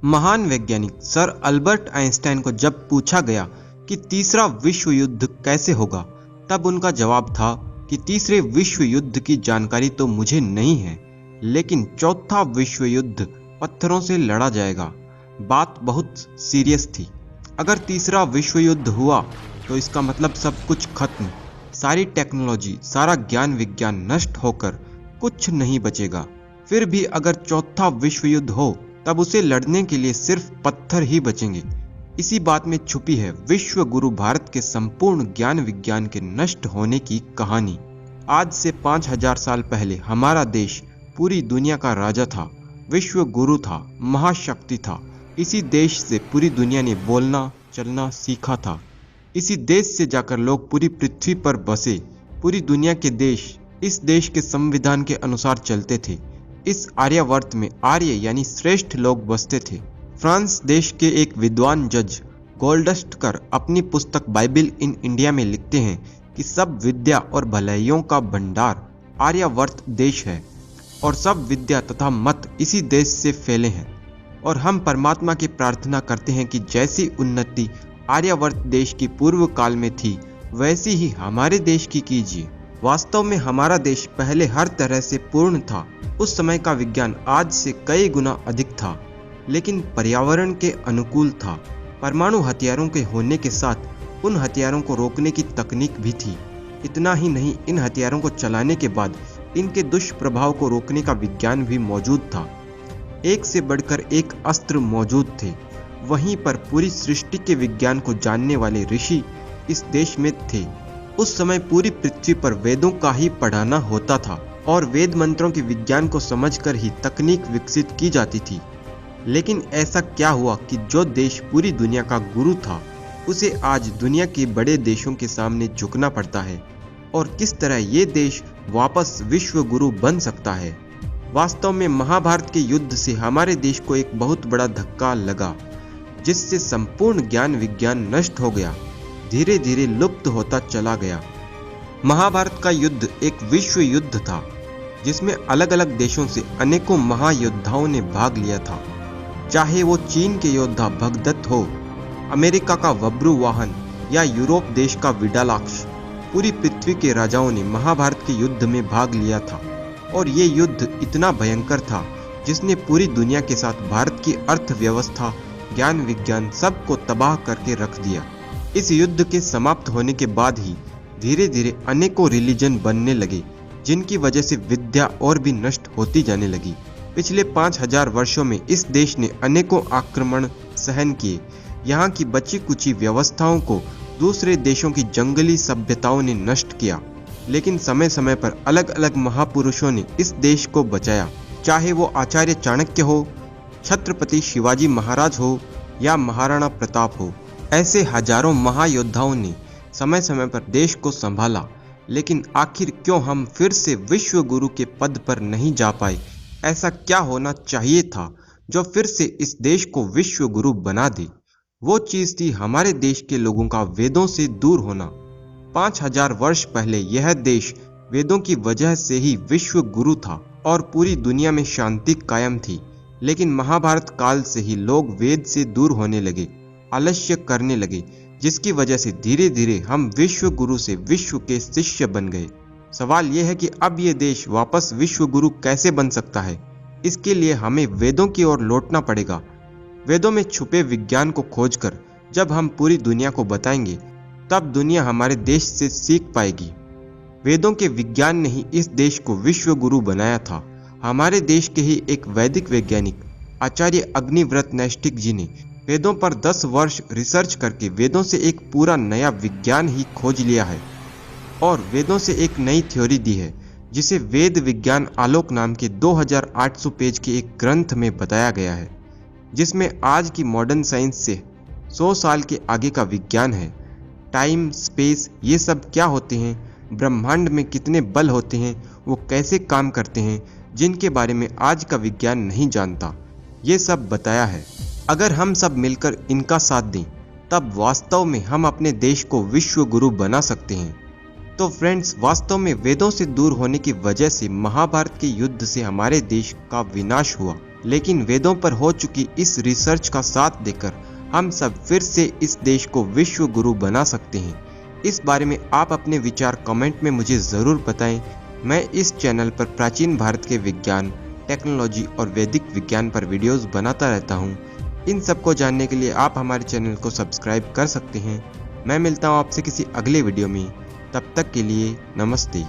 महान वैज्ञानिक sir Albert Einstein को जब पूछा गया कि तीसरा विश्व युद्ध कैसे होगा, तब उनका जवाब था कि तीसरे विश्व युद्ध की जानकारी तो मुझे नहीं है, लेकिन चौथा विश्व युद्ध पत्थरों से लड़ा जाएगा। बात बहुत सीरियस थी। अगर तीसरा विश्व युद्ध हुआ तो इसका मतलब सब कुछ खत्म, सारी टेक्नोलॉजी, सारा ज्ञान विज्ञान नष्ट होकर कुछ नहीं बचेगा। फिर भी अगर चौथा विश्व युद्ध हो तब उसे लड़ने के लिए सिर्फ पत्थर ही बचेंगे। इसी बात में छुपी है विश्व गुरु भारत के संपूर्ण ज्ञान विज्ञान के नष्ट होने की कहानी। आज से 5000 साल पहले हमारा देश पूरी दुनिया का राजा था, विश्व गुरु था, महाशक्ति था। इसी देश से पूरी दुनिया ने बोलना चलना सीखा था। इसी देश से जाकर लोग पूरी पृथ्वी पर बसे। पूरी दुनिया के देश इस देश के संविधान के अनुसार चलते थे। इस आर्यावर्त में आर्य यानी श्रेष्ठ लोग बसते थे। फ्रांस देश के एक विद्वान जज गोल्डस्टर अपनी पुस्तक बाइबिल इन इंडिया में लिखते हैं कि सब विद्या और भलाइयों का भंडार आर्यावर्त देश है और सब विद्या तथा मत इसी देश से फैले हैं। और हम परमात्मा की प्रार्थना करते हैं कि जैसी उन्नति आर्यावर्त देश की पूर्व काल में थी वैसी ही हमारे देश की कीजिए। वास्तव में हमारा देश पहले हर तरह से पूर्ण था। उस समय का विज्ञान आज से कई गुना अधिक था, लेकिन पर्यावरण के अनुकूल था। परमाणु हथियारों के होने के साथ उन हथियारों को रोकने की तकनीक भी थी। इतना ही नहीं, इन हथियारों को चलाने के बाद इनके दुष्प्रभाव को रोकने का विज्ञान भी मौजूद था। एक से बढ़कर एक अस्त्र मौजूद थे। वहीं पर पूरी सृष्टि के विज्ञान को जानने वाले ऋषि इस देश में थे। उस समय पूरी पृथ्वी पर वेदों का ही पढ़ाना होता था और वेद मंत्रों के विज्ञान को समझकर ही तकनीक विकसित की जाती थी। लेकिन ऐसा क्या हुआ कि जो देश पूरी दुनिया का गुरु था उसे आज दुनिया के बड़े देशों के सामने झुकना पड़ता है, और किस तरह ये देश वापस विश्व गुरु बन सकता है। वास्तव में महाभारत के युद्ध से हमारे देश को एक बहुत बड़ा धक्का लगा, जिससे संपूर्ण ज्ञान विज्ञान नष्ट हो गया, धीरे धीरे लुप्त होता चला गया। महाभारत का युद्ध एक विश्व युद्ध था जिसमें अलग अलग देशों से अनेकों महायोद्धाओं ने भाग लिया था। चाहे वो चीन के योद्धा भगदत्त हो, अमेरिका का बब्रुवाहन या यूरोप देश का विडालाक्ष, पूरी पृथ्वी के राजाओं ने महाभारत के युद्ध में भाग लिया था। और ये युद्ध इतना भयंकर था जिसने पूरी दुनिया के साथ भारत की अर्थव्यवस्था, ज्ञान विज्ञान सबको तबाह करके रख दिया। इस युद्ध के समाप्त होने के बाद ही धीरे धीरे अनेकों रिलीजन बनने लगे, जिनकी वजह से विद्या और भी नष्ट होती जाने लगी। पिछले 5000 वर्षों में इस देश ने अनेकों आक्रमण सहन किए। यहाँ की बची कुची व्यवस्थाओं को दूसरे देशों की जंगली सभ्यताओं ने नष्ट किया, लेकिन समय समय पर अलग अलग महापुरुषों ने इस देश को बचाया। चाहे वो आचार्य चाणक्य हो, छत्रपति शिवाजी महाराज हो या महाराणा प्रताप हो, ऐसे हजारों महायोद्धाओं ने समय समय पर देश को संभाला। लेकिन आखिर क्यों हम फिर से विश्व गुरु के पद पर नहीं जा पाए? ऐसा क्या होना चाहिए था जो फिर से इस देश को विश्व गुरु बना दे? वो चीज थी हमारे देश के लोगों का वेदों से दूर होना। 5000 वर्ष पहले यह देश वेदों की वजह से ही विश्व गुरु था और पूरी दुनिया में शांति कायम थी। लेकिन महाभारत काल से ही लोग वेद से दूर होने लगे, आलस्य करने लगे, जिसकी वजह से धीरे धीरे हम विश्व गुरु से विश्व के शिष्य बन गए। सवाल यह है कि अब ये देश वापस विश्व गुरु कैसे बन सकता है? इसके लिए हमें वेदों की ओर लौटना पड़ेगा। वेदों में छुपे विज्ञान को खोजकर जब हम पूरी दुनिया को बताएंगे, तब दुनिया हमारे देश से सीख पाएगी। वेदों के विज्ञान ने ही इस देश को विश्व गुरु बनाया था। हमारे देश के ही एक वैदिक वैज्ञानिक आचार्य अग्निव्रत नैष्टिक जी ने वेदों पर 10 वर्ष रिसर्च करके वेदों से एक पूरा नया विज्ञान ही खोज लिया है और वेदों से एक नई थ्योरी दी है, जिसे वेद विज्ञान आलोक नाम के 2800 पेज के एक ग्रंथ में बताया गया है, जिसमें आज की मॉडर्न साइंस से 100 साल के आगे का विज्ञान है। टाइम, स्पेस, ये सब क्या होते हैं, ब्रह्मांड में कितने बल होते हैं, वो कैसे काम करते हैं, जिनके बारे में आज का विज्ञान नहीं जानता, ये सब बताया है। अगर हम सब मिलकर इनका साथ दें, तब वास्तव में हम अपने देश को विश्व गुरु बना सकते हैं। तो फ्रेंड्स, वास्तव में वेदों से दूर होने की वजह से महाभारत के युद्ध से हमारे देश का विनाश हुआ। लेकिन वेदों पर हो चुकी इस रिसर्च का साथ देकर हम सब फिर से इस देश को विश्व गुरु बना सकते हैं। इस बारे में आप अपने विचार कमेंट में मुझे ज़रूर बताएं। मैं इस चैनल पर प्राचीन भारत के विज्ञान, टेक्नोलॉजी और वैदिक विज्ञान पर वीडियोस बनाता रहता हूं। इन सब को जानने के लिए आप हमारे चैनल को सब्सक्राइब कर सकते हैं। मैं मिलता हूं आपसे किसी अगले वीडियो में। तब तक के लिए नमस्ते।